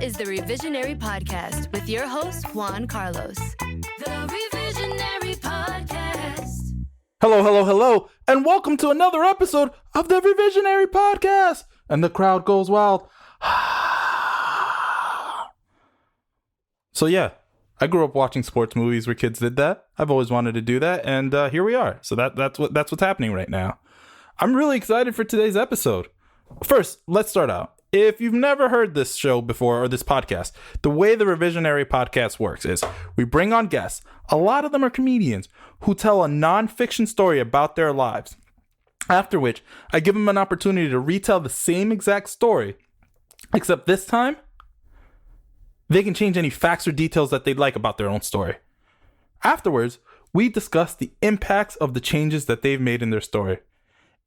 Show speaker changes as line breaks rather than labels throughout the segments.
is the Revisionary Podcast with your host, Juan Carlos. The Revisionary Podcast.
Hello, and welcome to another episode of the Revisionary Podcast. And the crowd goes wild. So yeah, I grew up watching sports movies where kids did that. I've always wanted to do that, and here we are. So that's what's happening right now. I'm really excited for today's episode. First, let's start out. If you've never heard this show before or this podcast, the way the Revisionary Podcast works is we bring on guests. A lot of them are comedians who tell a non-fiction story about their lives. After which, I give them an opportunity to retell the same exact story, except this time, they can change any facts or details that they'd like about their own story. Afterwards, we discuss the impacts of the changes that they've made in their story.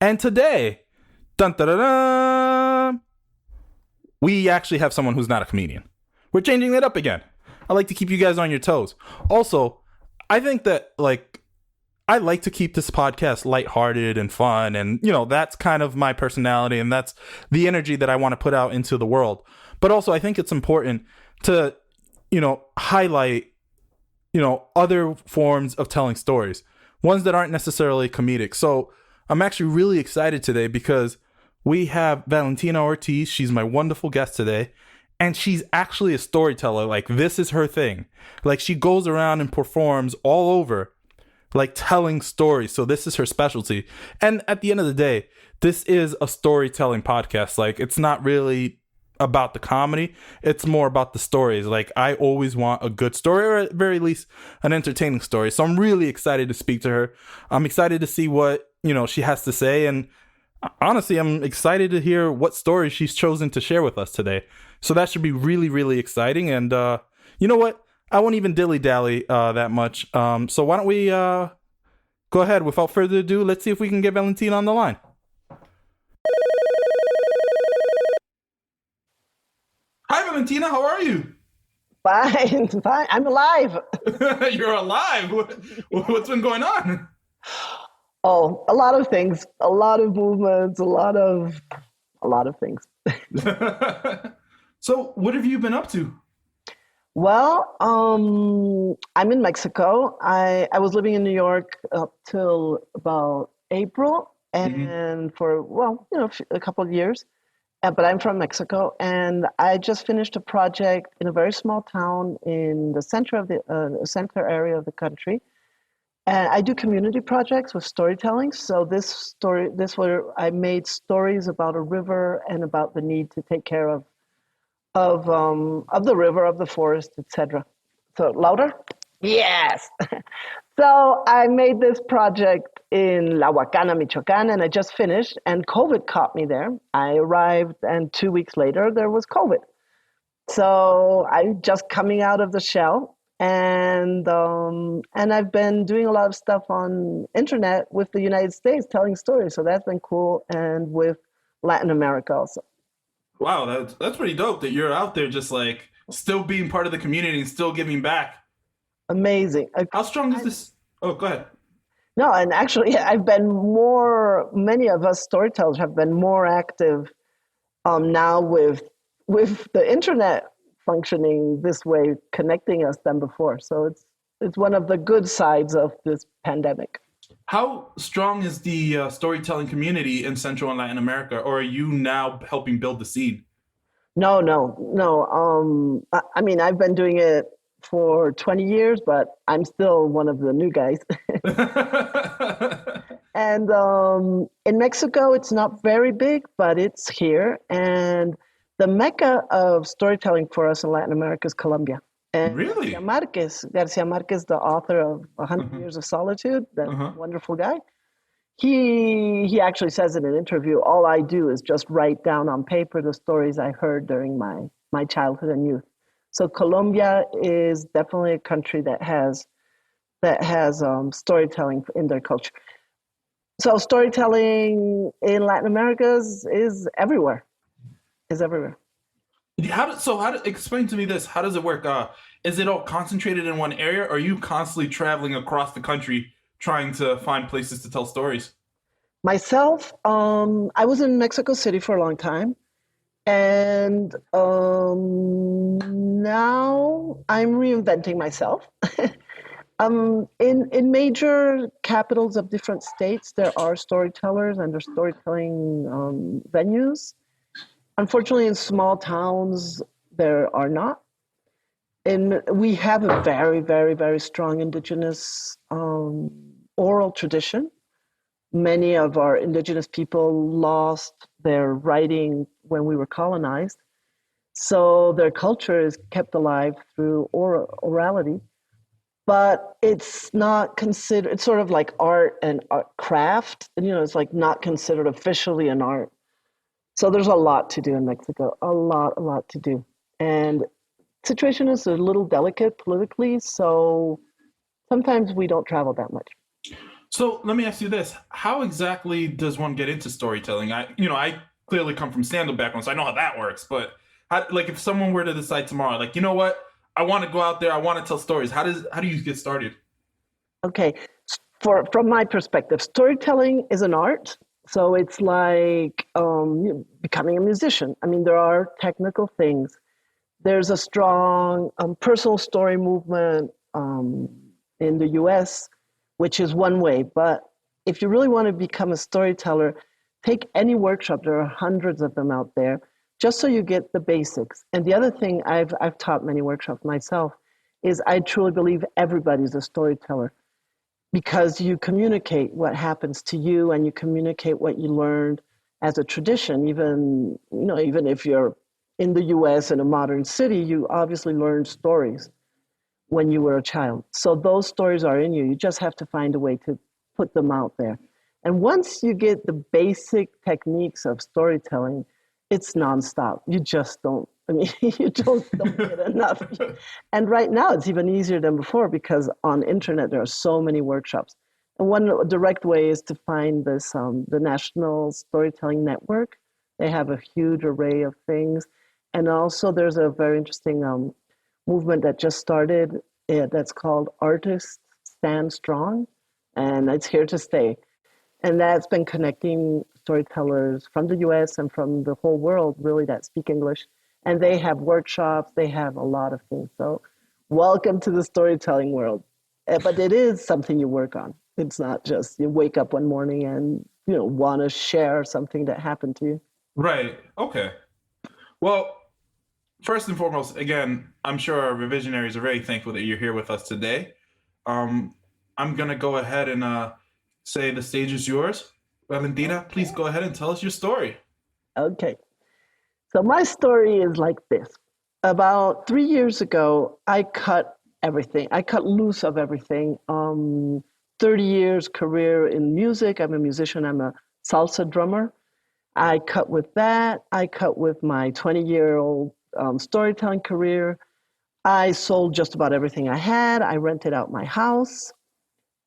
And today, dun dun dun dun, we actually have someone who's not a comedian. We're changing it up again. I like to keep you guys on your toes. Also, I think that, I like to keep this podcast lighthearted and fun. And, that's kind of my personality. And that's the energy that I want to put out into the world. But also, I think it's important to, highlight, other forms of telling stories. Ones that aren't necessarily comedic. So I'm actually really excited today because we have Valentina Ortiz. She's my wonderful guest today. And she's actually a storyteller. This is her thing. She goes around and performs all over, telling stories. So this is her specialty. And at the end of the day, this is a storytelling podcast. It's not really about the comedy. It's more about the stories. I always want a good story, or at the very least, an entertaining story. So I'm really excited to speak to her. I'm excited to see what, she has to say. And honestly, I'm excited to hear what story she's chosen to share with us today. So that should be really, really exciting. And you know what? I won't even dilly-dally that much. So why don't we go ahead? Without further ado, let's see if we can get Valentina on the line. Hi, Valentina. How are you?
Fine. I'm alive.
You're alive? What's been going on?
Oh, a lot of things, a lot of movements, a lot of things.
So what have you been up to?
Well, I'm in Mexico. I was living in New York up till about April and for, a couple of years. But I'm from Mexico, and I just finished a project in a very small town in the center of the center area of the country. And I do community projects with storytelling. So I made stories about a river and about the need to take care of the river, of the forest, etc. So louder? Yes. So I made this project in La Huacana, Michoacan, and I just finished, and COVID caught me there. I arrived, and 2 weeks later, there was COVID. So I'm just coming out of the shell. And I've been doing a lot of stuff on internet with the United States, telling stories. So that's been cool, and with Latin America also.
Wow, that's pretty dope that you're out there just still being part of the community and still giving back.
Amazing.
How strong is this? Oh, go ahead.
No, and actually many of us storytellers have been more active now with the internet functioning this way, connecting us than before. So it's one of the good sides of this pandemic.
How strong is the storytelling community in Central and Latin America, or are you now helping build the scene?
No. I've been doing it for 20 years, but I'm still one of the new guys. And in Mexico, it's not very big, but it's here. And the mecca of storytelling for us in Latin America is Colombia. And
really?
Garcia Marquez, the author of 100 Years of Solitude, that wonderful guy, he actually says in an interview, all I do is just write down on paper the stories I heard during my childhood and youth. So Colombia is definitely a country that has storytelling in their culture. So storytelling in Latin America is everywhere.
Explain to me this? How does it work? Is it all concentrated in one area, or are you constantly traveling across the country trying to find places to tell stories?
Myself, I was in Mexico City for a long time, And now I'm reinventing myself. In major capitals of different states, there are storytellers and there's storytelling venues. Unfortunately, in small towns, there are not. And we have a very, very, very strong indigenous oral tradition. Many of our indigenous people lost their writing when we were colonized. So their culture is kept alive through orality. But it's not considered, it's sort of like art and craft. And, it's like not considered officially an art. So there's a lot to do in Mexico, a lot to do. And situation is a little delicate politically, so sometimes we don't travel that much.
So let me ask you this: how exactly does one get into storytelling? I clearly come from stand-up background, so I know how that works. But if someone were to decide tomorrow, like, you know what, I want to go out there, I want to tell stories. How do you get started?
Okay, from my perspective, storytelling is an art. So it's like becoming a musician. I mean, there are technical things. There's a strong personal story movement in the US, which is one way. But if you really want to become a storyteller, take any workshop. There are hundreds of them out there, just so you get the basics. And the other thing, I've taught many workshops myself, is I truly believe everybody's a storyteller, because you communicate what happens to you and you communicate what you learned as a tradition. Even if you're in the US in a modern city, you obviously learned stories when you were a child. So those stories are in you. You just have to find a way to put them out there. And once you get the basic techniques of storytelling, it's nonstop. You just don't, you don't get enough. And right now it's even easier than before, because on internet there are so many workshops. And one direct way is to find this, the National Storytelling Network. They have a huge array of things. And also there's a very interesting movement that just started that's called Artists Stand Strong, and it's here to stay. And that's been connecting storytellers from the US and from the whole world, really, that speak English. And they have workshops, they have a lot of things. So welcome to the storytelling world. But it is something you work on. It's not just you wake up one morning and want to share something that happened to you.
Right. Okay. Well, first and foremost, again, I'm sure our revisionaries are very thankful that you're here with us today. I'm going to go ahead and say the stage is yours. Valentina, please go ahead and tell us your story.
Okay. So my story is like this. About 3 years ago, I cut everything. I cut loose of everything. 30 years career in music. I'm a musician. I'm a salsa drummer. I cut with that. I cut with my 20-year-old storytelling career. I sold just about everything I had. I rented out my house,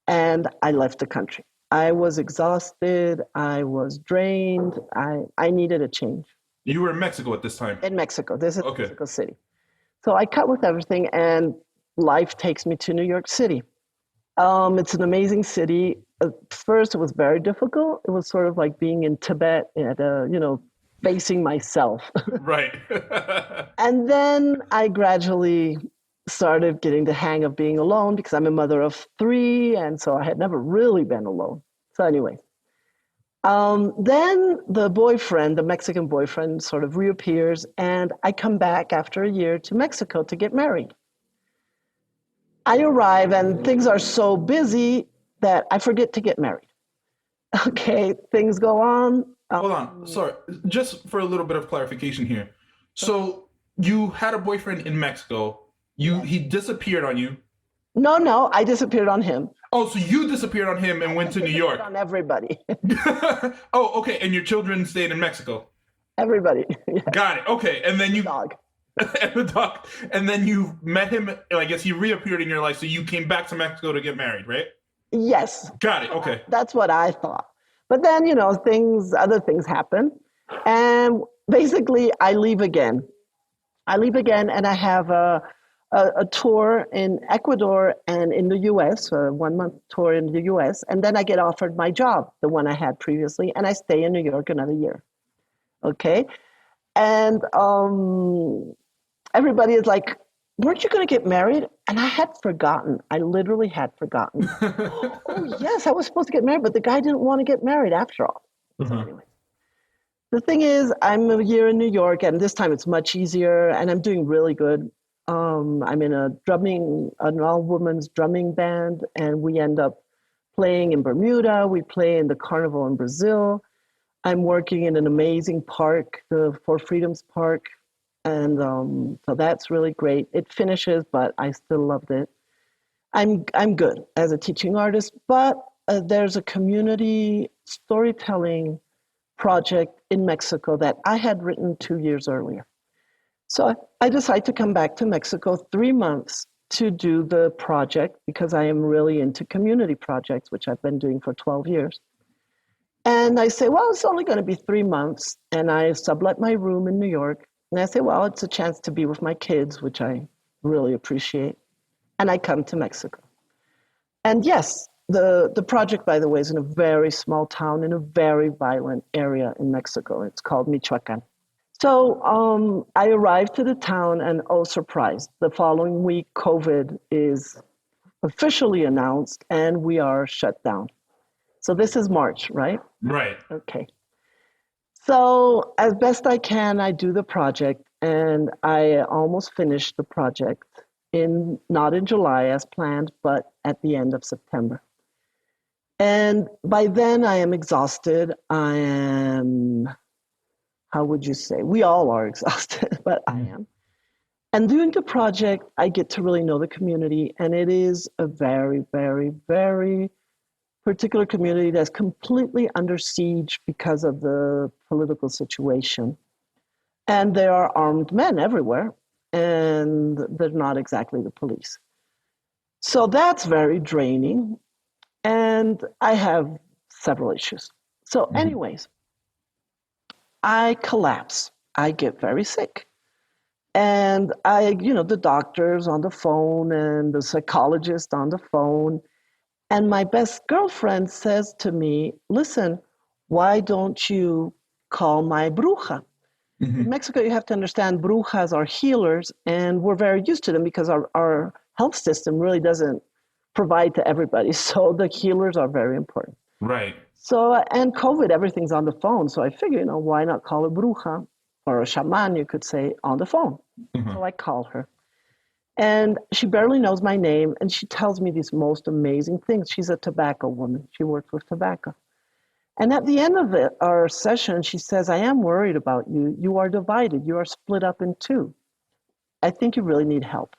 and I left the country. I was exhausted. I was drained. I needed a change.
You were in Mexico at this time?
In Mexico. This is
okay.
Mexico City. So I cut with everything, and life takes me to New York City. It's an amazing city. At first, it was very difficult. It was sort of like being in Tibet at facing myself.
Right.
And then I gradually started getting the hang of being alone, because I'm a mother of 3, and so I had never really been alone. So anyway, then the Mexican boyfriend sort of reappears, and I come back after a year to Mexico to get married. I arrive and things are so busy that I forget to get married. Okay, things go on.
Hold on, sorry, just for a little bit of clarification here. So you had a boyfriend in Mexico. He disappeared on you.
No, I disappeared on him.
Oh, so you disappeared on him and went to New York.
On everybody.
Oh, okay, and your children stayed in Mexico.
Everybody. Yeah.
Got it. Okay, and then you
dog.
And the dog. And then you met him. I guess he reappeared in your life, so you came back to Mexico to get married, right?
Yes.
Got it. Okay.
That's what I thought. But then, other things happen. And basically, I leave again. And I have a tour in Ecuador and in the U.S., a 1-month tour in the U.S. And then I get offered my job, the one I had previously, and I stay in New York another year. Okay? And everybody is like, weren't you going to get married? And I had forgotten. I literally had forgotten. Oh, yes, I was supposed to get married, but the guy didn't want to get married after all. So anyway, the thing is, I'm a year in New York, and this time it's much easier, and I'm doing really good. I'm in an all-women's drumming band, and we end up playing in Bermuda. We play in the Carnival in Brazil. I'm working in an amazing park, the Four Freedoms Park, and so that's really great. It finishes, but I still loved it. I'm good as a teaching artist, but there's a community storytelling project in Mexico that I had written 2 years earlier. So I decided to come back to Mexico 3 months to do the project because I am really into community projects, which I've been doing for 12 years. And I say, well, it's only going to be 3 months. And I sublet my room in New York. And I say, well, it's a chance to be with my kids, which I really appreciate. And I come to Mexico. And yes, the project, by the way, is in a very small town in a very violent area in Mexico. It's called Michoacan. So I arrived to the town and, oh, surprise, the following week, COVID is officially announced and we are shut down. So this is March, right?
Right.
Okay. So as best I can, I do the project, and I almost finished the project not in July as planned, but at the end of September. And by then I am exhausted. I am, how would you say? We all are exhausted, but I am. And doing the project, I get to really know the community, and it is a very, very, very particular community that's completely under siege because of the political situation. And there are armed men everywhere, and they're not exactly the police. So that's very draining, and I have several issues. So anyways, I collapse. I get very sick. And the doctors on the phone and the psychologist on the phone. And my best girlfriend says to me, listen, why don't you call my bruja? In Mexico, you have to understand brujas are healers, and we're very used to them because our health system really doesn't provide to everybody. So the healers are very important.
Right.
So, and COVID, everything's on the phone. So I figure, why not call a bruja or a shaman, you could say, on the phone. So I call her. And she barely knows my name, and she tells me these most amazing things. She's a tobacco woman. She works with tobacco. And at the end of our session, she says, I am worried about you. You are divided. You are split up in two. I think you really need help.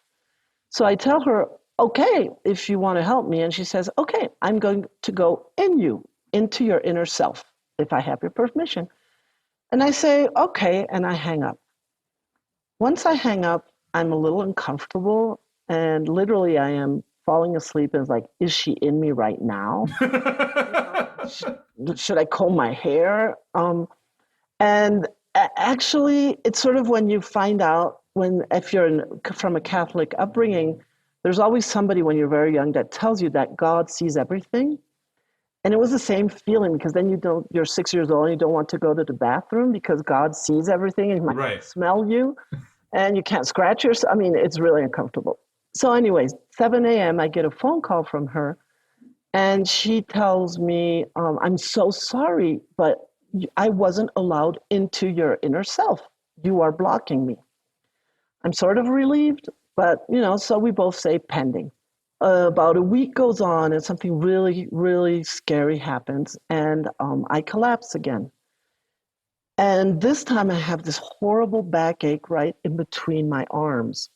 So I tell her, okay, if you want to help me. And she says, okay, I'm going to go into your inner self, if I have your permission. And I say, okay, and I hang up. Once I hang up, I'm a little uncomfortable, and literally I am falling asleep, and it's like, is she in me right now? Should I comb my hair? And actually, it's sort of when you find out, if you're from a Catholic upbringing, there's always somebody when you're very young that tells you that God sees everything. And it was the same feeling, because then you're 6 years old and you don't want to go to the bathroom because God sees everything and he might smell you and you can't scratch yourself. I mean, it's really uncomfortable. So anyways, 7 a.m., I get a phone call from her, and she tells me, I'm so sorry, but I wasn't allowed into your inner self. You are blocking me. I'm sort of relieved, but, so we both say pending. About a week goes on, and something really, really scary happens, and I collapse again. And this time I have this horrible backache right in between my arms.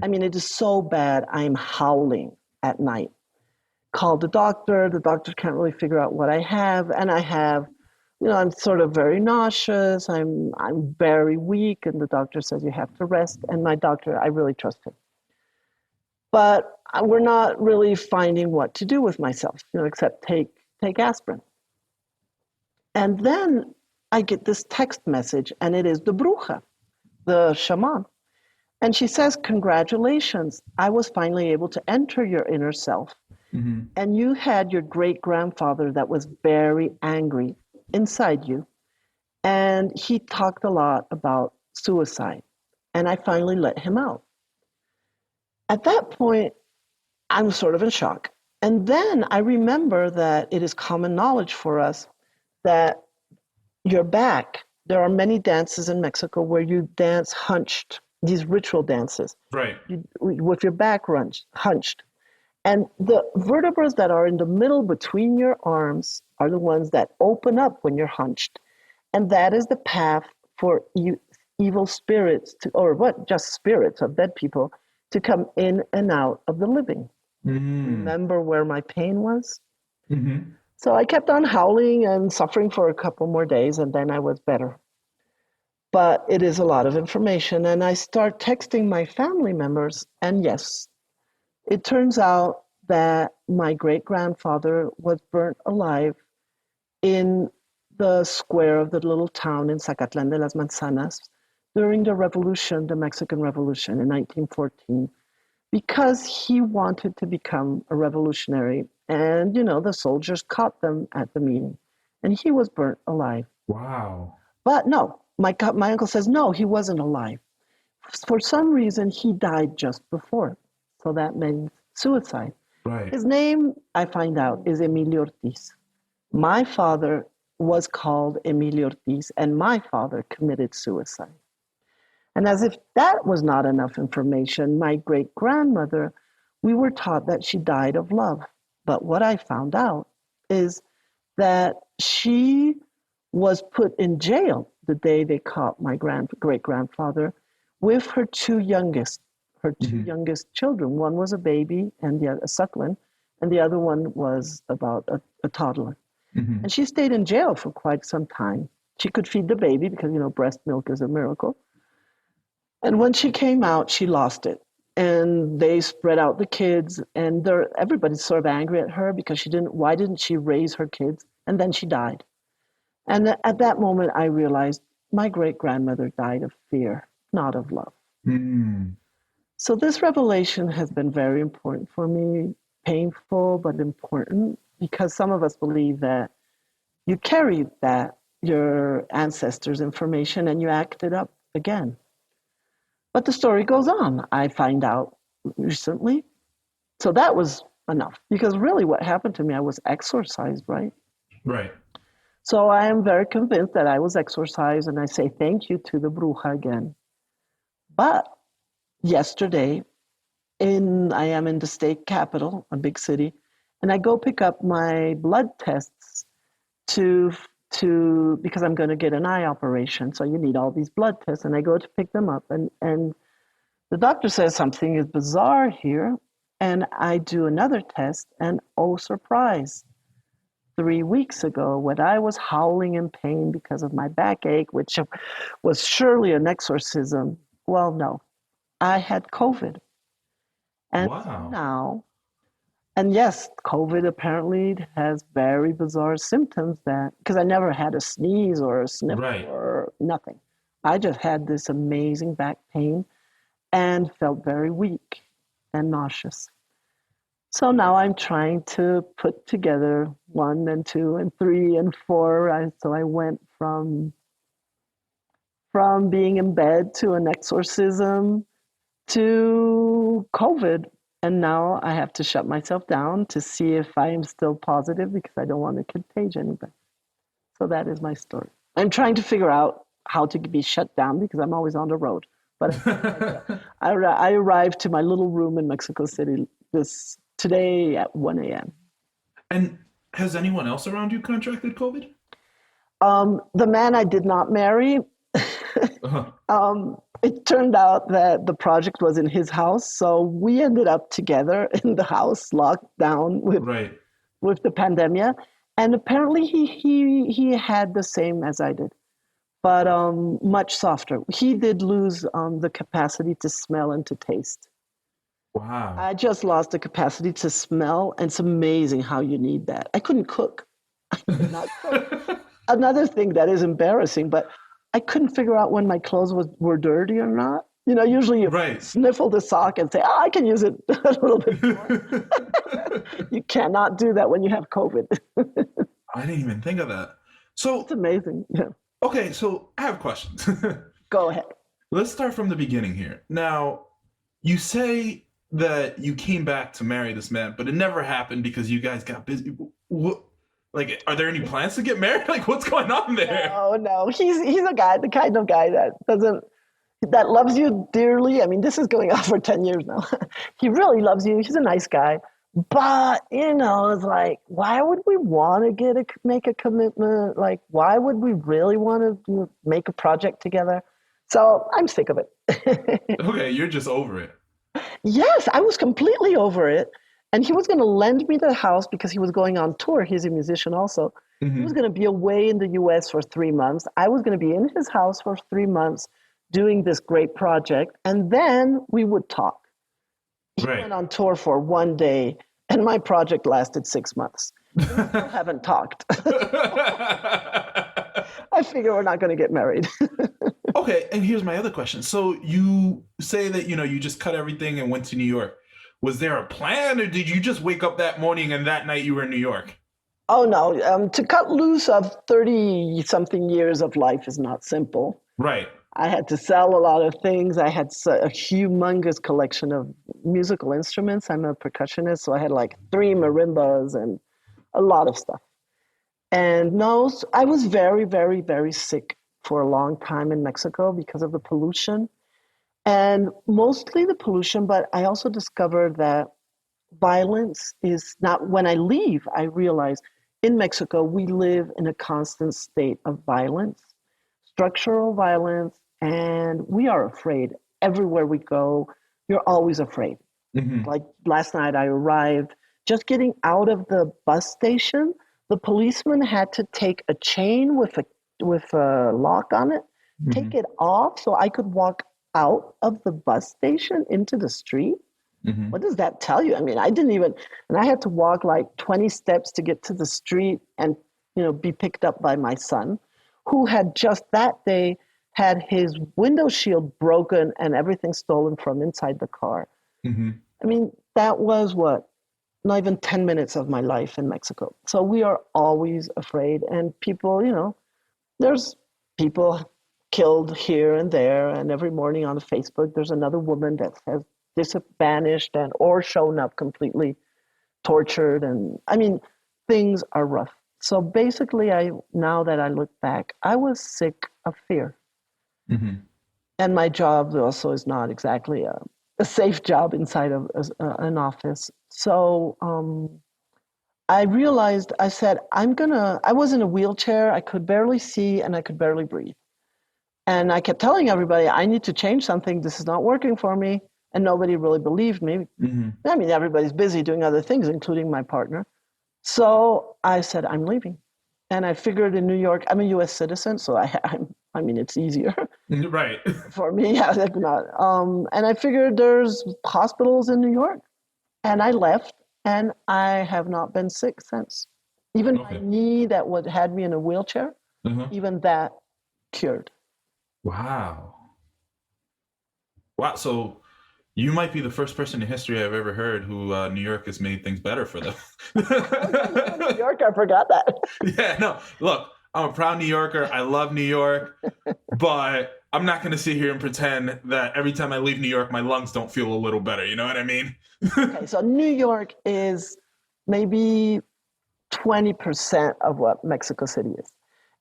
I mean, it is so bad, I'm howling at night. Call the doctor can't really figure out what I have, and I have, I'm sort of very nauseous, I'm very weak, and the doctor says you have to rest, and my doctor, I really trust him. But we're not really finding what to do with myself, except take aspirin. And then I get this text message, and it is the bruja, the shaman. And she says, congratulations, I was finally able to enter your inner self. And you had your great-grandfather that was very angry inside you. And he talked a lot about suicide. And I finally let him out. At that point, I'm sort of in shock. And then I remember that it is common knowledge for us that your back, there are many dances in Mexico where you dance hunched, these ritual dances.
Right.
With your back hunched. And the vertebrae that are in the middle between your arms are the ones that open up when you're hunched. And that is the path for evil spirits, just spirits of dead people, to come in and out of the living. Remember where my pain was?
Mm-hmm.
So I kept on howling and suffering for a couple more days, and then I was better. But it is a lot of information. And I start texting my family members, and yes, it turns out that my great-grandfather was burnt alive in the square of the little town in Zacatlán de las Manzanas during the revolution, the Mexican Revolution in 1914, because he wanted to become a revolutionary. And, the soldiers caught them at the meeting, and he was burnt alive.
Wow.
But no, my uncle says, no, he wasn't alive. For some reason, he died just before. So that meant suicide.
Right.
His name, I find out, is Emilio Ortiz. My father was called Emilio Ortiz, and my father committed suicide. And as if that was not enough information, my great-grandmother, we were taught that she died of love. But what I found out is that she was put in jail the day they caught my great-grandfather with her two youngest children. One was a baby and a suckling, and the other one was about a toddler. Mm-hmm. And she stayed in jail for quite some time. She could feed the baby because, breast milk is a miracle. And when she came out, she lost it. And they spread out the kids, and everybody's sort of angry at her because why didn't she raise her kids? And then she died. And at that moment, I realized my great-grandmother died of fear, not of love. Mm. So this revelation has been very important for me, painful, but important, because some of us believe that you carry your ancestors' information, and you act it up again. But the story goes on, I find out recently. So that was enough, because really what happened to me, I was exorcised, right?
Right.
So I am very convinced that I was exorcised, and I say thank you to the bruja again. But yesterday, I am in the state capital, a big city, and I go pick up my blood tests because I'm going to get an eye operation. So you need all these blood tests. And I go to pick them up, and the doctor says something is bizarre here. And I do another test, and oh, surprise. 3 weeks ago, when I was howling in pain because of my backache, which was surely an exorcism, well, no, I had COVID. And
wow.
Now, and yes, COVID apparently has very bizarre symptoms because I never had a sneeze or a sniffle or nothing. I just had this amazing back pain and felt very weak and nauseous. So now I'm trying to put together 1 and 2 and 3 and 4. So I went from being in bed to an exorcism to COVID. And now I have to shut myself down to see if I am still positive, because I don't want to contage anybody. So that is my story. I'm trying to figure out how to be shut down because I'm always on the road. But I arrived to my little room in Mexico City today at 1 a.m.
And has anyone else around you contracted COVID?
The man I did not marry, it turned out that the project was in his house. So we ended up together in the house, locked down with the pandemic. And apparently he had the same as I did, but much softer. He did lose the capacity to smell and to taste.
Wow.
I just lost the capacity to smell, and it's amazing how you need that. I couldn't cook. I could not cook. Another thing that is embarrassing, but I couldn't figure out when my clothes were dirty or not. Usually you sniffle the sock and say, I can use it a little bit more. You cannot do that when you have COVID.
I didn't even think of that. So
it's amazing. Yeah.
Okay, so I have questions.
Go ahead.
Let's start from the beginning here. Now, you say that you came back to marry this man, but it never happened because you guys got busy. What, like, are there any plans to get married? Like, what's going on there?
Oh no, he's a guy, the kind of guy that loves you dearly. I mean, this is going on for 10 years now. He really loves you. He's a nice guy. But, it's like, why would we want to make a commitment? Like, why would we really want to make a project together? So I'm sick of it.
Okay, you're just over it.
Yes, I was completely over it. And he was going to lend me the house because he was going on tour. He's a musician also. He was going to be away in the US for 3 months. I was going to be in his house for 3 months doing this great project. And then we would talk. He went on tour for 1 day, and my project lasted 6 months. We still haven't talked. I figure we're not going to get married.
Okay, and here's my other question. So you say that, you just cut everything and went to New York. Was there a plan, or did you just wake up that morning and that night you were in New York?
Oh, no. To cut loose of 30-something years of life is not simple.
Right.
I had to sell a lot of things. I had a humongous collection of musical instruments. I'm a percussionist, so I had like 3 marimbas and a lot of stuff. And no, I was very, very, very sick for a long time in Mexico because of the pollution. And mostly the pollution, but I also discovered that violence is not, when I leave, I realize in Mexico, we live in a constant state of violence, structural violence, and we are afraid. Everywhere we go, you're always afraid. Like last night I arrived, just getting out of the bus station, the policeman had to take a chain with a lock on it, take it off so I could walk out of the bus station into the street. What does that tell you? I mean, and I had to walk like 20 steps to get to the street and, be picked up by my son, who had just that day had his window shield broken and everything stolen from inside the car. I mean, that was not even 10 minutes of my life in Mexico. So we are always afraid, and people, there's people killed here and there, and every morning on Facebook, there's another woman that has vanished or shown up completely tortured. And I mean, things are rough. So basically, now that I look back, I was sick of fear. And my job also is not exactly a safe job inside of an office. So I realized, I said, I was in a wheelchair, I could barely see, and I could barely breathe. And I kept telling everybody, I need to change something, this is not working for me. And nobody really believed me. I mean, everybody's busy doing other things, including my partner. So I said, I'm leaving. And I figured in New York, I'm a U.S. citizen, so I mean, it's easier.
Right.
For me, yeah, like not. And I figured there's hospitals in New York. And I left, and I have not been sick since. Even my knee that had me in a wheelchair, even that cured.
Wow. So you might be the first person in history I've ever heard who New York has made things better for them.
New York, I forgot that.
Yeah, no, look, I'm a proud New Yorker. I love New York, but I'm not going to sit here and pretend that every time I leave New York, my lungs don't feel a little better. You know what I mean?
Okay, so New York is maybe 20% of what Mexico City is.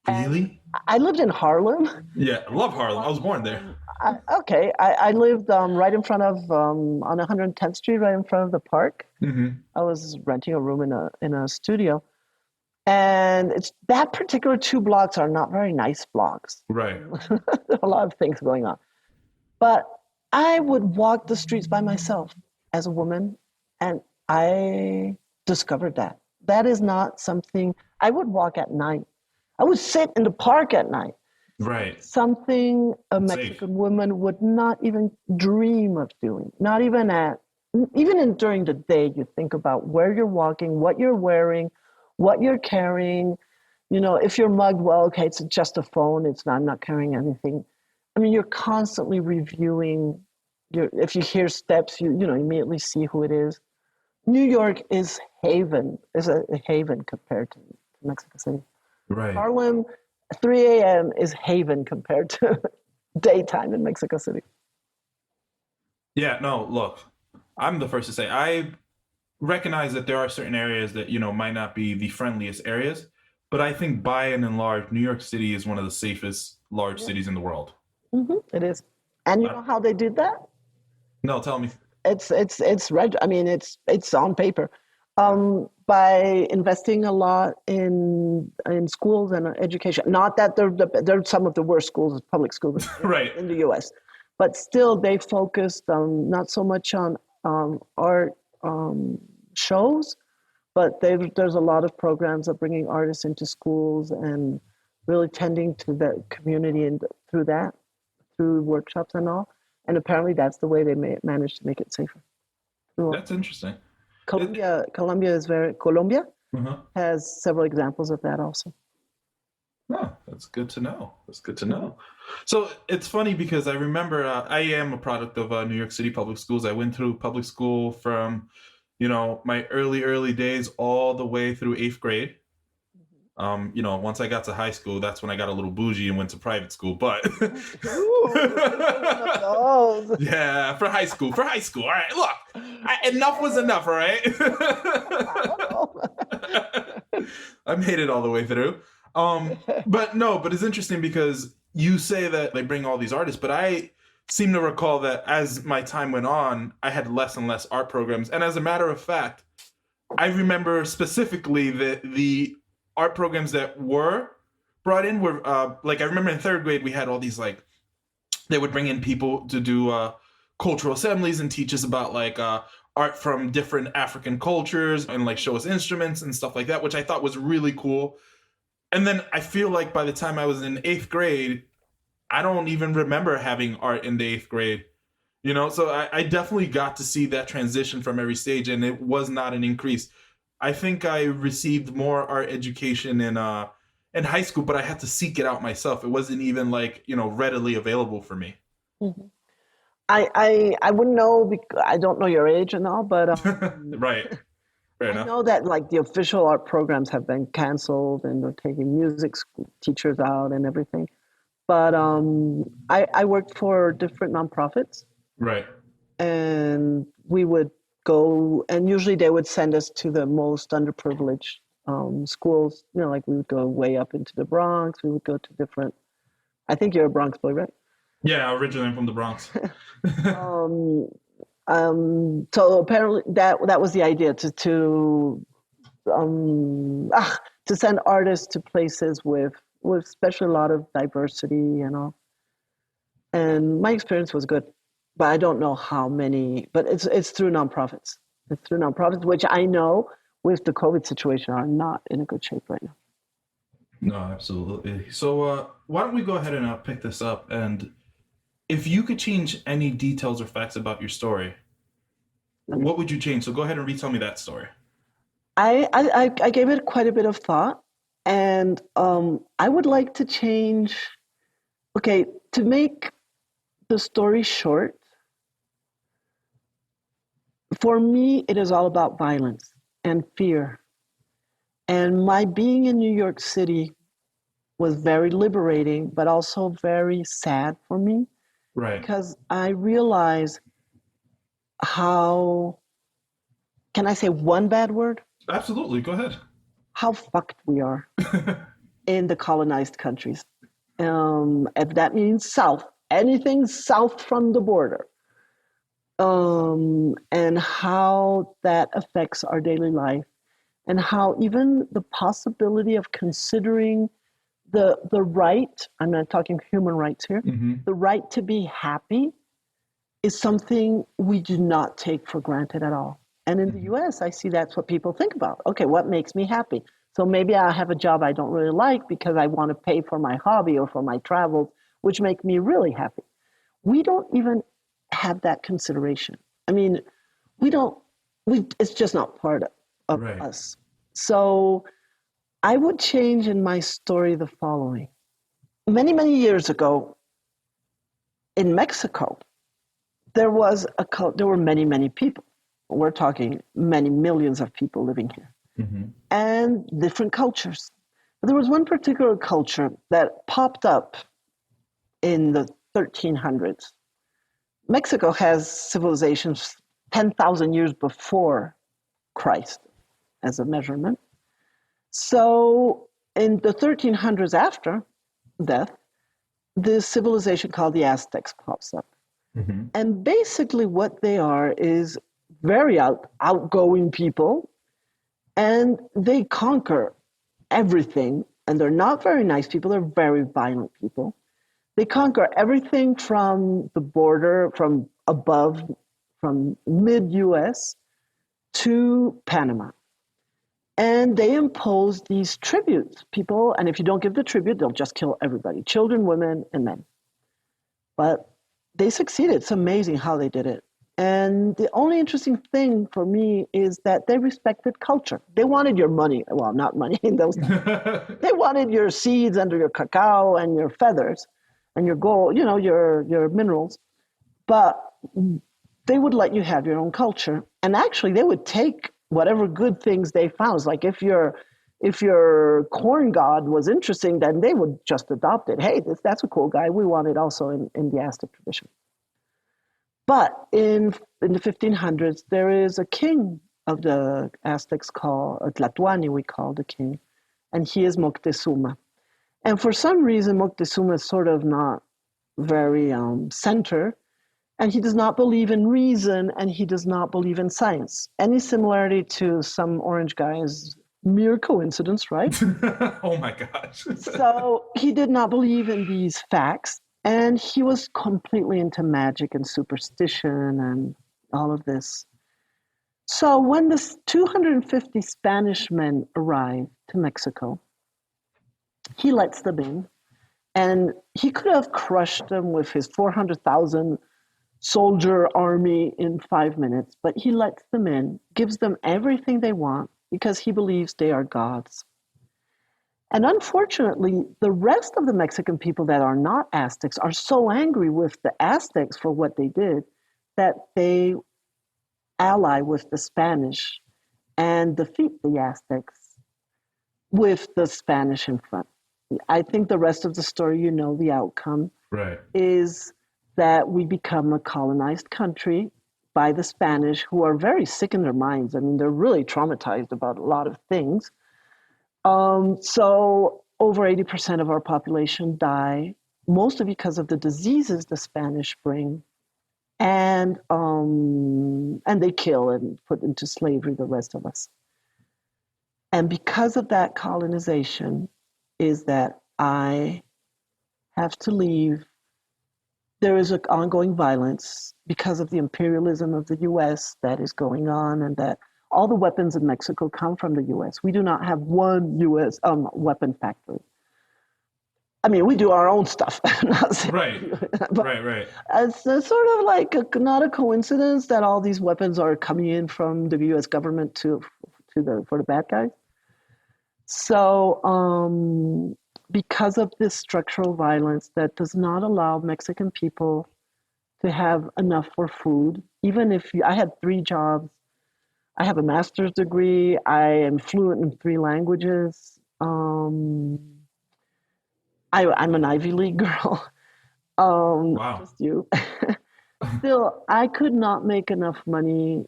Really?
I lived in Harlem.
Yeah, I love Harlem. I was born there.
I lived right in front of, on 110th Street, right in front of the park. I was renting a room in a studio. And that particular 2 blocks are not very nice blocks.
Right.
There are a lot of things going on. But I would walk the streets by myself as a woman, and I discovered that. That is not something, I would walk at night. I would sit in the park at night.
Right.
Something a Mexican woman would not even dream of doing. Not even during the day, you think about where you're walking, what you're wearing, what you're carrying. If you're mugged, well, okay, it's just a phone. I'm not carrying anything. I mean, you're constantly reviewing. If you hear steps, you immediately see who it is. New York is a haven compared to Mexico City.
Right.
Harlem, 3 a.m. is haven compared to daytime in Mexico City.
Yeah, no, look, I'm the first to say I recognize that there are certain areas that, might not be the friendliest areas, but I think by and large, New York City is one of the safest large cities in the world.
It is. And you know how they did that?
No, tell me.
It's right. I mean, it's on paper. By investing a lot in schools and education. Not that they're some of the worst schools, public schools
Right.
in the U.S., but still they focused not so much on art shows, but there's a lot of programs of bringing artists into schools and really tending to the community and through workshops and all. And apparently that's the way they managed to make it safer.
That's interesting.
Colombia
Uh-huh.
has several examples of that also.
Oh, that's good to know. So it's funny because I remember I am a product of New York City public schools. I went through public school from, my early days all the way through 8th grade. Once I got to high school, that's when I got a little bougie and went to private school. But yeah, for high school. All right, look, enough was enough. All right. I made it all the way through. But it's interesting because you say that they bring all these artists, but I seem to recall that as my time went on, I had less and less art programs. And as a matter of fact, I remember specifically that the art programs that were brought in were I remember in 3rd grade we had all these they would bring in people to do cultural assemblies and teach us about art from different African cultures and show us instruments and stuff like that, which I thought was really cool. And then I feel like by the time I was in 8th grade, I don't even remember having art in the 8th grade. So I definitely got to see that transition from every stage, and it was not an increase. I think I received more art education in high school, but I had to seek it out myself. It wasn't even readily available for me.
Mm-hmm. I wouldn't know because I don't know your age and all, but
right. Fair enough.
I know that the official art programs have been canceled and they're taking music teachers out and everything. But I worked for different nonprofits.
Right.
And we would go, and usually they would send us to the most underprivileged schools. We would go way up into the Bronx. We would go to different. I think you're a Bronx boy, right?
Yeah, originally I'm from the Bronx.
So apparently that was the idea to send artists to places with especially a lot of diversity and all. And my experience was good. But I don't know how many, but it's through nonprofits. It's through nonprofits, which I know with the COVID situation are not in a good shape right now.
No, absolutely. So why don't we go ahead and pick this up? And if you could change any details or facts about your story, what would you change? So go ahead and retell me that story.
I gave it quite a bit of thought, and I would like to change. Okay, to make the story short. For me, it is all about violence and fear. And my being in New York City was very liberating, but also very sad for me.
Right.
Because I realized how, can I say one bad word?
Absolutely. Go ahead.
How fucked we are in the colonized countries. If that means south, anything south from the border. And how that affects our daily life, and how even the possibility of considering the right, I'm not talking human rights here, the right to be happy is something we do not take for granted at all. And in the US, I see that's what people think about. Okay, what makes me happy? So maybe I have a job I don't really like because I want to pay for my hobby or for my travels, which make me really happy. We don't even have that consideration. I mean, it's just not part of
right.
us. So I would change in my story the following. Many, many years ago in Mexico, there were many, many people. We're talking many millions of people living here and different cultures. But there was one particular culture that popped up in the 1300s. Mexico has civilizations 10,000 years before Christ as a measurement. So in the 1300s after death, this civilization called the Aztecs pops up. Mm-hmm. And basically what they are is very outgoing people, and they conquer everything. And they're not very nice people, they're very violent people. They conquer everything from the border, from above, from mid-US to Panama. And they impose these tributes, people, and if you don't give the tribute, they'll just kill everybody, children, women, and men. But they succeeded. It's amazing how they did it. And the only interesting thing for me is that they respected culture. They wanted your money. Well, not money in those times. They wanted your seeds under your cacao and your feathers and your gold, your minerals. But they would let you have your own culture. And actually, they would take whatever good things they found. It's like if your corn god was interesting, then they would just adopt it. Hey, that's a cool guy. We want it also in the Aztec tradition. But in the 1500s, there is a king of the Aztecs called Tlatoani, we call the king, and he is Moctezuma. And for some reason, Moctezuma is sort of not very centered, and he does not believe in reason, and he does not believe in science. Any similarity to some orange guy is mere coincidence, right?
Oh my gosh.
So he did not believe in these facts. And he was completely into magic and superstition and all of this. So when the 250 Spanish men arrive to Mexico, he lets them in. And he could have crushed them with his 400,000 soldier army in 5 minutes, but he lets them in, gives them everything they want because he believes they are gods. And unfortunately, the rest of the Mexican people that are not Aztecs are so angry with the Aztecs for what they did that they ally with the Spanish and defeat the Aztecs with the Spanish in front. I think the rest of the story, the outcome, right, is that we become a colonized country by the Spanish, who are very sick in their minds. I mean, they're really traumatized about a lot of things. So over 80% of our population die, mostly because of the diseases the Spanish bring, and they kill and put into slavery the rest of us. And because of that colonization is that I have to leave. There is an ongoing violence because of the imperialism of the U.S. that is going on, and that all the weapons in Mexico come from the U.S. We do not have one U.S. Weapon factory. I mean, we do our own stuff.
Right. Right.
It's sort of like not a coincidence that all these weapons are coming in from the U.S. government for the bad guys. So because of this structural violence that does not allow Mexican people to have enough for food, even if I had 3 jobs, I have a master's degree. I am fluent in 3 languages. I'm an Ivy League girl.
Wow.
Just you. Still, I could not make enough money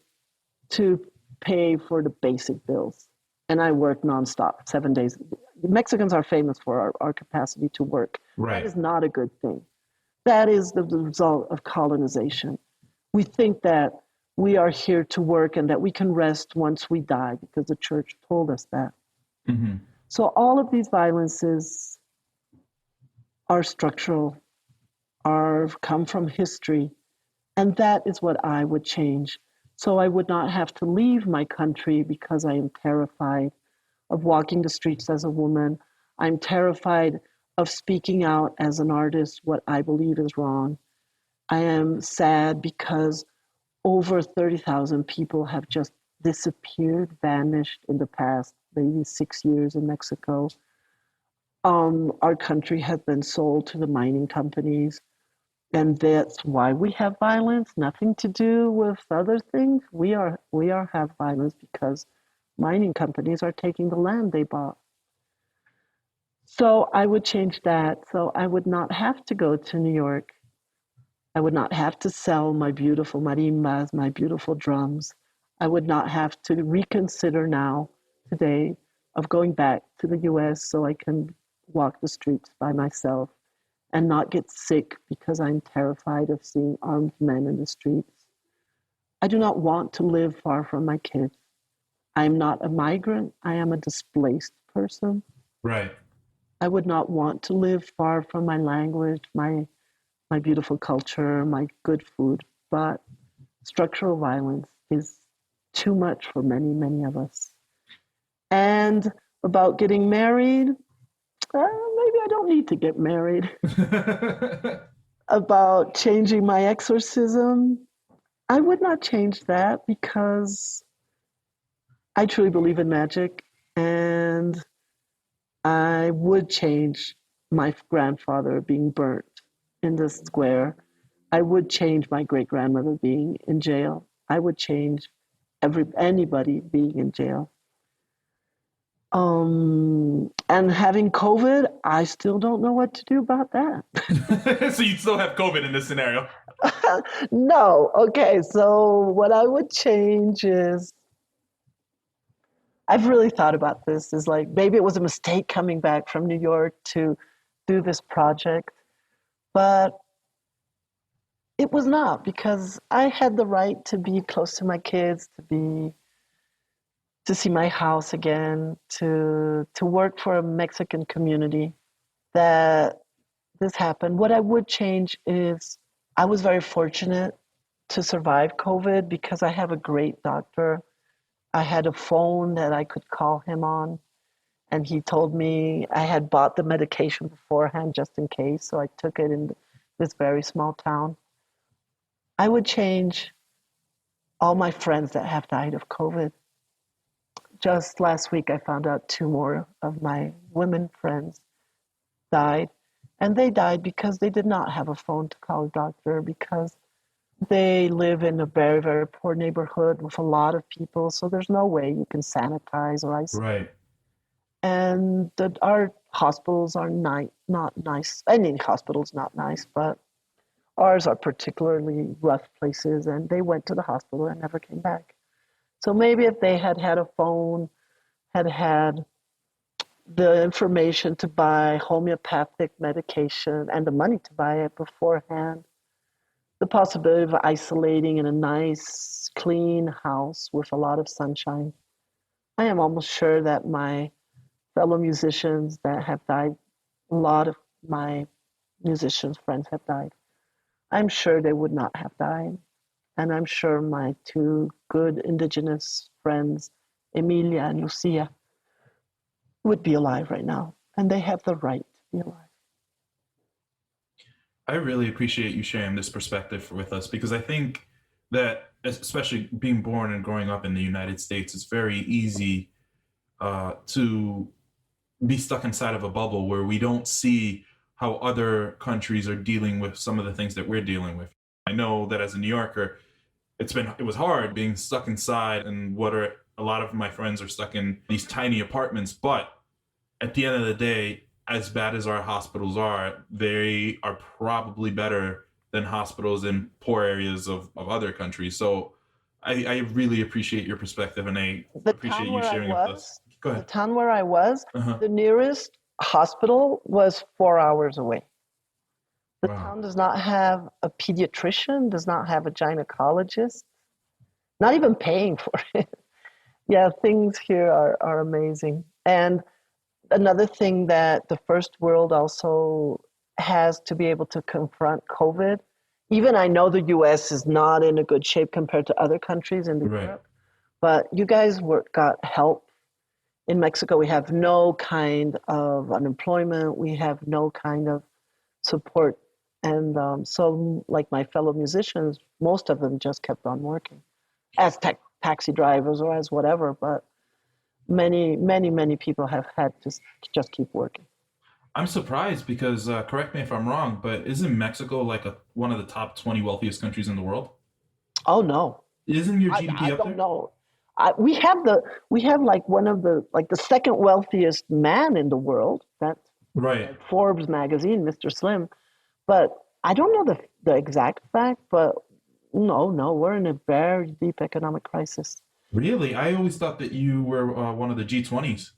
to pay for the basic bills. And I work nonstop, 7 days. Mexicans are famous for our capacity to work. Right. That is not a good thing. That is the result of colonization. We think that we are here to work and that we can rest once we die because the church told us that. Mm-hmm. So all of these violences are structural, come from history, and that is what I would change. So I would not have to leave my country because I am terrified of walking the streets as a woman. I'm terrified of speaking out as an artist what I believe is wrong. I am sad because over 30,000 people have just disappeared, vanished in the past maybe 6 years in Mexico. Our country has been sold to the mining companies, and that's why we have violence. Nothing to do with other things. We have violence because mining companies are taking the land they bought. So I would change that. So I would not have to go to New York I would not have to sell my beautiful marimbas, my beautiful drums. I would not have to reconsider now, today, of going back to the US so I can walk the streets by myself and not get sick because I'm terrified of seeing armed men in the streets. I do not want to live far from my kids. I am not a migrant. I am a displaced person.
Right.
I would not want to live far from my language, my beautiful culture, my good food. But structural violence is too much for many, many of us. And about getting married, maybe I don't need to get married. About changing my exorcism, I would not change that because I truly believe in magic, and I would change my grandfather being burnt in the square. I would change my great-grandmother being in jail. I would change anybody being in jail. And having COVID, I still don't know what to do about that.
So you still have COVID in this scenario?
No. Okay, so what I would change is, I've really thought about this, is like maybe it was a mistake coming back from New York to do this project, but it was not, because I had the right to be close to my kids, to see my house again, to work for a Mexican community, that this happened. What I would change is I was very fortunate to survive COVID because I have a great doctor. I had a phone that I could call him on, and he told me I had bought the medication beforehand just in case, so I took it in this very small town. I would change all my friends that have died of COVID. Just last week, I found out 2 more of my women friends died, and they died because they did not have a phone to call a doctor, because they live in a very, very poor neighborhood with a lot of people, so there's no way you can sanitize or isolate.
Right.
And our hospitals are not nice. Any hospital's not nice, but ours are particularly rough places, and they went to the hospital and never came back. So maybe if they had had a phone, had the information to buy homeopathic medication and the money to buy it beforehand, the possibility of isolating in a nice, clean house with a lot of sunshine, I am almost sure that my fellow musicians that have died, a lot of my musicians friends have died, I'm sure they would not have died. And I'm sure my 2 good indigenous friends, Emilia and Lucia, would be alive right now. And they have the right to be alive.
I really appreciate you sharing this perspective with us, because I think that, especially being born and growing up in the United States, it's very easy to be stuck inside of a bubble where we don't see how other countries are dealing with some of the things that we're dealing with. I know that as a New Yorker, it was hard being stuck inside, and a lot of my friends are stuck in these tiny apartments. But at the end of the day, as bad as our hospitals are, they are probably better than hospitals in poor areas of other countries. So I really appreciate your perspective, and I appreciate you sharing it with us. Go ahead.
The town where I was, the nearest hospital was 4 hours away. The town does not have a pediatrician, does not have a gynecologist, not even paying for it. Yeah, things here are amazing. And another thing that the first world also has to be able to confront COVID, even I know the US is not in a good shape compared to other countries in Europe, but you guys got help. In Mexico, we have no kind of unemployment. We have no kind of support. And so like my fellow musicians, most of them just kept on working as taxi drivers or as whatever. But many, many, many people have had to just keep working.
I'm surprised because, correct me if I'm wrong, but isn't Mexico like one of the top 20 wealthiest countries in the world?
Oh, no.
Isn't your GDP
I
up
don't
there?
know. We have like one of the second wealthiest man in the world. That's
right.
Forbes magazine, Mr. Slim. But I don't know the exact fact, but no, we're in a very deep economic crisis.
Really? I always thought that you were one of the G20s.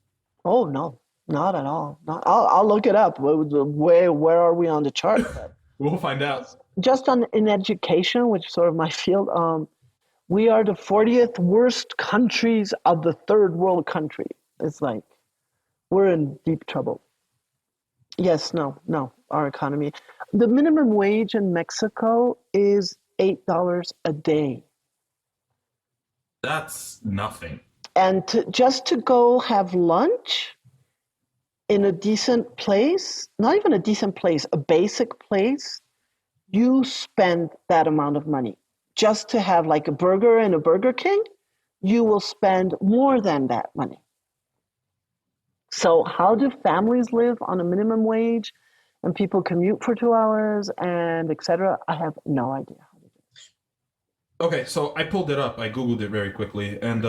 Oh no, not at all. Not, I'll look it up. Where are we on the chart? But
We'll find out.
just on in education, which is sort of my field, we are the 40th worst countries of the third world country. It's like we're in deep trouble. Yes, no, our economy. The minimum wage in Mexico is $8 a day.
That's nothing.
And just to go have lunch in a decent place, not even a decent place, a basic place, you spend that amount of money. Just to have like a burger in a Burger King, you will spend more than that money. So how do families live on a minimum wage and people commute for 2 hours and et cetera? I have no idea how to do it.
Okay, so I pulled it up. I Googled it very quickly. And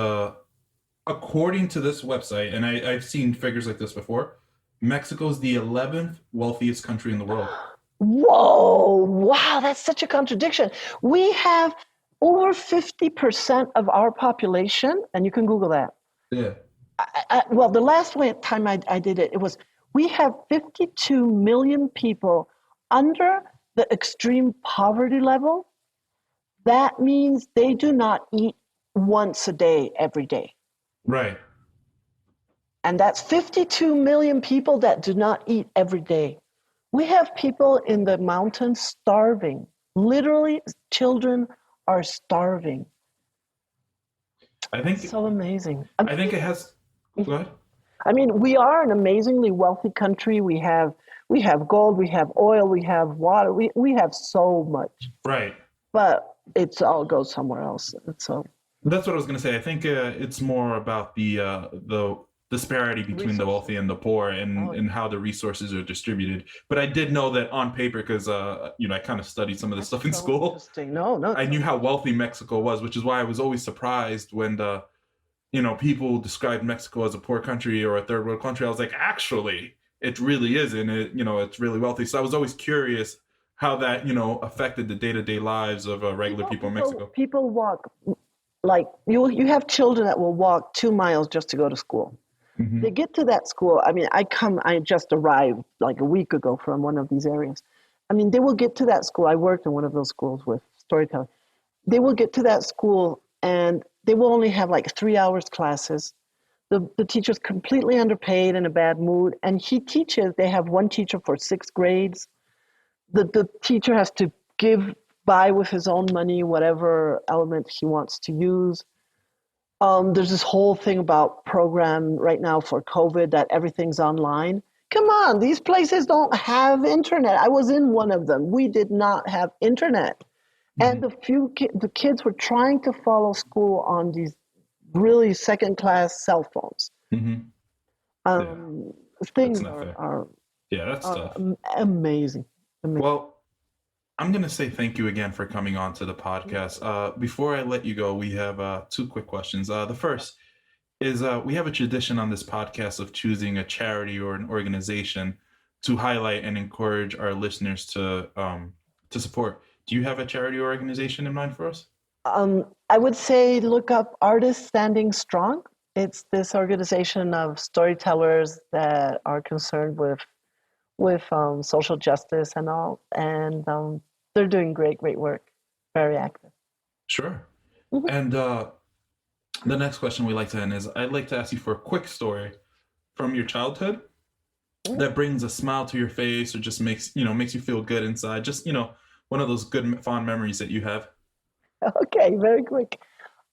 according to this website, and I've seen figures like this before, Mexico's the 11th wealthiest country in the world.
Whoa, wow, that's such a contradiction. We have over 50% of our population, and you can Google that.
Yeah.
Well, the last time I did it, it was we have 52 million people under the extreme poverty level. That means they do not eat once a day, every day.
Right.
And that's 52 million people that do not eat every day. We have people in the mountains starving. Literally, children are starving.
I think
so amazing.
I think it has. Go ahead.
I mean, we are an amazingly wealthy country. We have gold, we have oil, we have water. We have so much.
Right.
But it's all goes somewhere else. And so
that's what I was going to say. I think it's more about the disparity between the wealthy and the poor and how the resources are distributed. But I did know that on paper, because I kind of studied some of this stuff in school.
Interesting. No.
I knew how wealthy Mexico was, which is why I was always surprised when people described Mexico as a poor country or a third world country. I was like, actually, it really is, and it's really wealthy. So I was always curious how that affected the day-to-day lives of regular people in Mexico.
People walk, like you have children that will walk 2 miles just to go to school. Mm-hmm. They get to that school. I mean, I just arrived like a week ago from one of these areas. I mean, they will get to that school. I worked in one of those schools with Storyteller. They will get to that school and they will only have like 3 hours classes. The teacher's completely underpaid, in a bad mood, and he teaches. They have one teacher for 6 grades. The teacher has to buy with his own money whatever element he wants to use. There's this whole thing about program right now for COVID that everything's online. Come on, these places don't have internet. I was in one of them. We did not have internet. Mm-hmm. And the kids were trying to follow school on these really second-class cell phones. Mm-hmm. Things are
that's tough.
Amazing.
Well, I'm going to say thank you again for coming on to the podcast. Before I let you go, we have 2 quick questions. The first is we have a tradition on this podcast of choosing a charity or an organization to highlight and encourage our listeners to support. Do you have a charity or organization in mind for us?
I would say look up Artists Standing Strong. It's this organization of storytellers that are concerned with social justice and all, and they're doing great work, very active.
Sure. Mm-hmm. And the next question we like to end is, I'd like to ask you for a quick story from your childhood that brings a smile to your face or just makes you feel good inside. Just, one of those good, fond memories that you have.
Okay, very quick.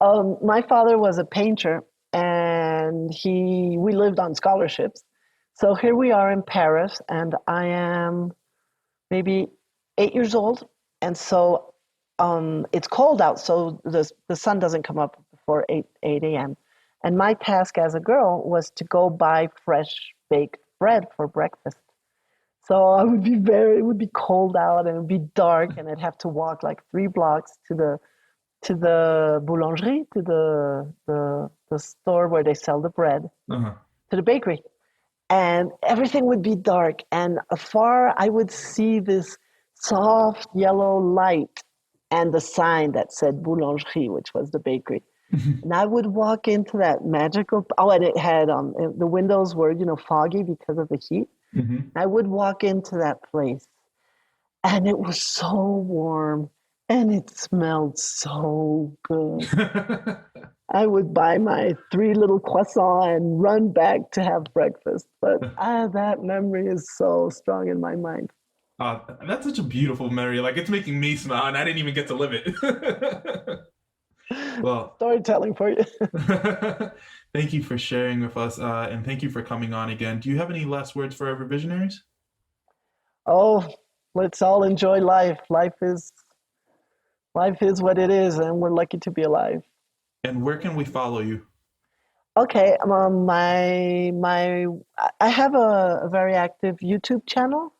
My father was a painter, and we lived on scholarships. So here we are in Paris, and I am maybe 8 years old, and so it's cold out, so the sun doesn't come up before 8 a.m. And my task as a girl was to go buy fresh baked bread for breakfast. So it would be cold out, and it would be dark, and I'd have to walk like 3 blocks to the boulangerie, to the store where they sell the bread, to the bakery. And everything would be dark, and afar I would see this soft yellow light and the sign that said boulangerie, which was the bakery. And I would walk into that magical, and it had, the windows were, foggy because of the heat. I would walk into that place and it was so warm and it smelled so good. I would buy my 3 little croissants and run back to have breakfast. But that memory is so strong in my mind.
That's such a beautiful memory. Like, it's making me smile, and I didn't even get to live it. Well,
storytelling for you.
Thank you for sharing with us, and thank you for coming on again. Do you have any last words for our revisionaries?
Oh, let's all enjoy life. Life is what it is, and we're lucky to be alive.
And where can we follow you?
Okay, I have a very active YouTube channel.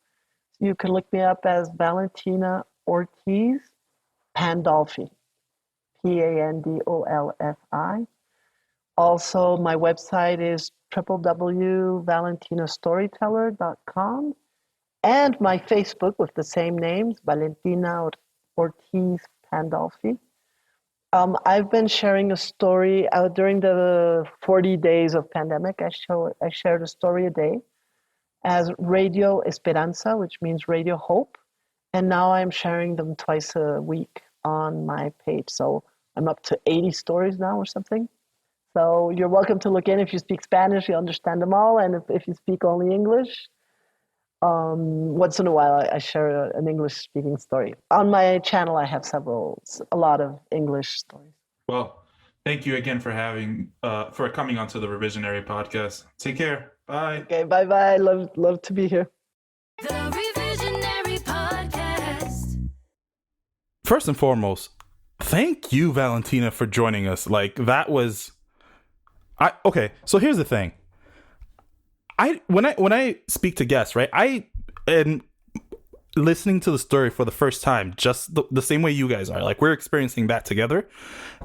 You can look me up as Valentina Ortiz Pandolfi, Pandolfi. Also, my website is www.valentinastoryteller.com, and my Facebook with the same names, Valentina Ortiz Pandolfi. I've been sharing a story during the 40 days of pandemic. I shared a story a day as Radio Esperanza, which means Radio Hope. And now I'm sharing them twice a week on my page. So I'm up to 80 stories now or something. So you're welcome to look in. If you speak Spanish, you understand them all. And if you speak only English, once in a while I share an English-speaking story. On my channel, I have a lot of English stories.
Well, thank you again for coming onto the Revisionary Podcast. Take care. Bye.
Okay, bye-bye. Love to be here.
The Revisionary Podcast.
First and foremost, thank you, Valentina, for joining us. Like, that was... Okay, so here's the thing. When I speak to guests, right, I am listening to the story for the first time, just the same way you guys are. Like, we're experiencing that together.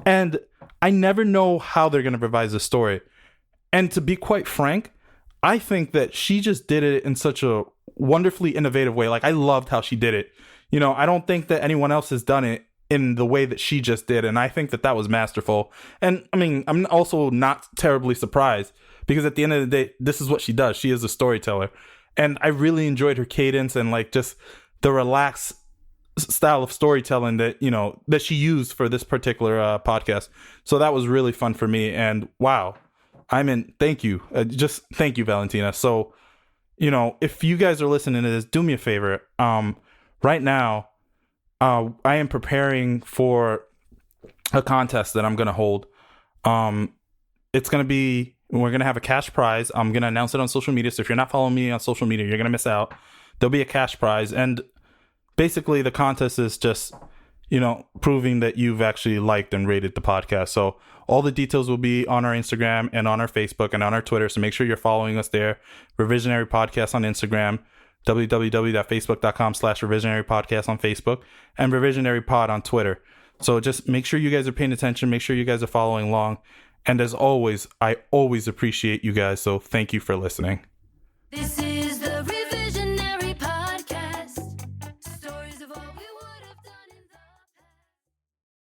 And I never know how they're going to revise the story. And to be quite frank, I think that she just did it in such a wonderfully innovative way. Like, I loved how she did it. I don't think that anyone else has done it in the way that she just did. And I think that was masterful. And I mean, I'm also not terribly surprised, because at the end of the day, this is what she does. She is a storyteller. And I really enjoyed her cadence and like just the relaxed style of storytelling that, that she used for this particular podcast. So that was really fun for me. And wow, thank you. Just thank you, Valentina. So, if you guys are listening to this, do me a favor. Right now, I am preparing for a contest that I'm going to hold. It's going to be, we're going to have a cash prize. I'm going to announce it on social media. So if you're not following me on social media, you're going to miss out. There'll be a cash prize. And basically the contest is just, proving that you've actually liked and rated the podcast. So all the details will be on our Instagram and on our Facebook and on our Twitter. So make sure you're following us there. Revisionary Podcast on Instagram, www.facebook.com/revisionary podcast on Facebook, and Revisionary Pod on Twitter. So just make sure you guys are paying attention. Make sure you guys are following along. And as always, I always appreciate you guys. So thank you for listening.
This is